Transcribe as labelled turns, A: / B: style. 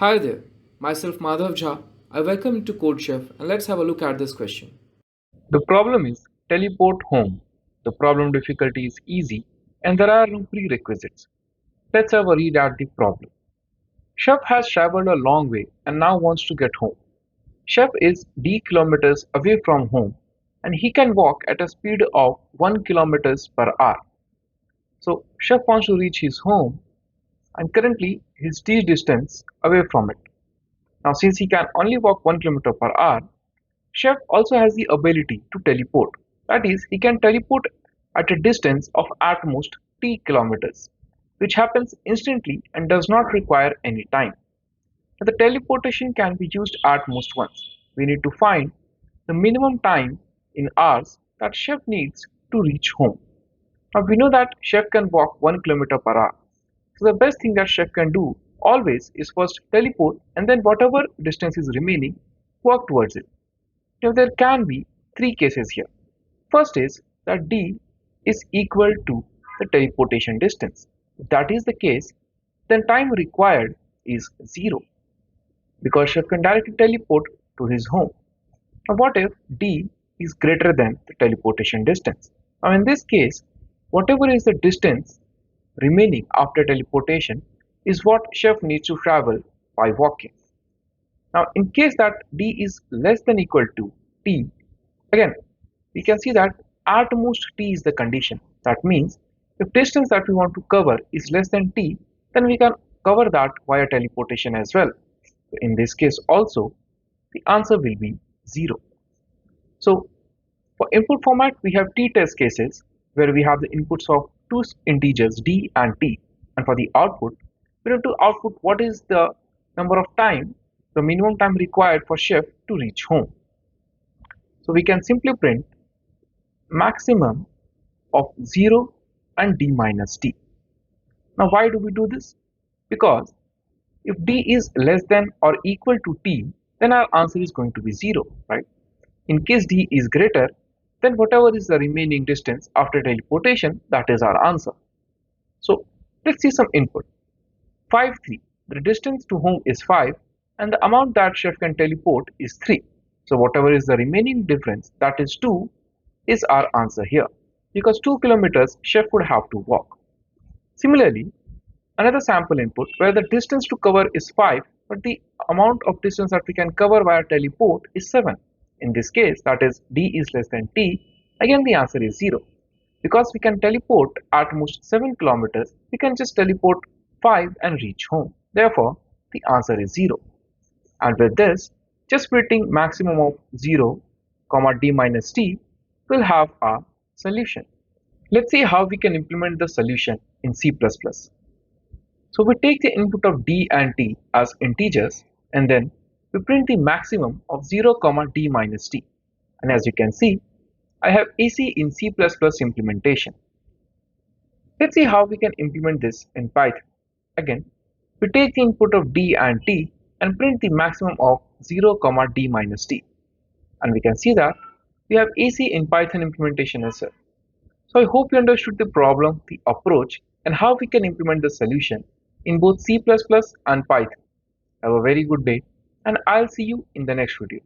A: Hi there, myself Madhav Jha. I welcome you to CodeChef and let's have a look at this question.
B: The problem is teleport home. The problem difficulty is easy and there are no prerequisites. Let's have a read at the problem. Chef has traveled a long way and now wants to get home. Chef is d kilometers away from home and he can walk at a speed of 1 kilometers per hour. So Chef wants to reach his home and currently he is d distance away from it. Now since he can only walk 1 kilometer per hour, Chef also has the ability to teleport. That is, he can teleport at a distance of at most t kilometers, which happens instantly and does not require any time. Now, the teleportation can be used at most once. We need to find the minimum time in hours that Chef needs to reach home. Now we know that Chef can walk 1 kilometer per hour. So the best thing that Chef can do always is first teleport and then whatever distance is remaining, walk towards it. Now there can be three cases here. First is that d is equal to the teleportation distance. If that is the case, then time required is 0 because Chef can directly teleport to his home. Now what if d is greater than the teleportation distance? Now in this case, whatever is the distance remaining after teleportation is what Chef needs to travel by walking. Now in case that d is less than equal to t, again we can see that at most t is the condition. That means if distance that we want to cover is less than t, then we can cover that via teleportation as well. In this case also, the answer will be 0. So for input format, we have t-test cases where we have the inputs of two integers d and t, and for the output, we have to output what is the number of time, the minimum time required for Chef to reach home. So we can simply print maximum of 0 and d minus t. Now why do we do this? Because if d is less than or equal to t, then our answer is going to be 0, right? In case d is greater, then whatever is the remaining distance after teleportation, that is our answer. So let's see some input. 5, 3. The distance to home is 5 and the amount that Chef can teleport is 3. So whatever is the remaining difference, that is 2, is our answer here. Because 2 kilometers Chef would have to walk. Similarly, another sample input where the distance to cover is 5 but the amount of distance that we can cover via teleport is 7. In this case, that is d is less than t, again the answer is 0. Because we can teleport at most 7 kilometers, we can just teleport 5 and reach home. Therefore, the answer is 0. And with this, just splitting maximum of 0, d minus t will have our solution. Let's see how we can implement the solution in C++. So we take the input of d and t as integers and then we print the maximum of 0, d minus t. And as you can see, I have AC in C++ implementation. Let's see how we can implement this in Python. Again, we take the input of d and t and print the maximum of 0, d minus t. And we can see that we have AC in Python implementation as well. So I hope you understood the problem, the approach, and how we can implement the solution in both C++ and Python. Have a very good day, and I'll see you in the next video.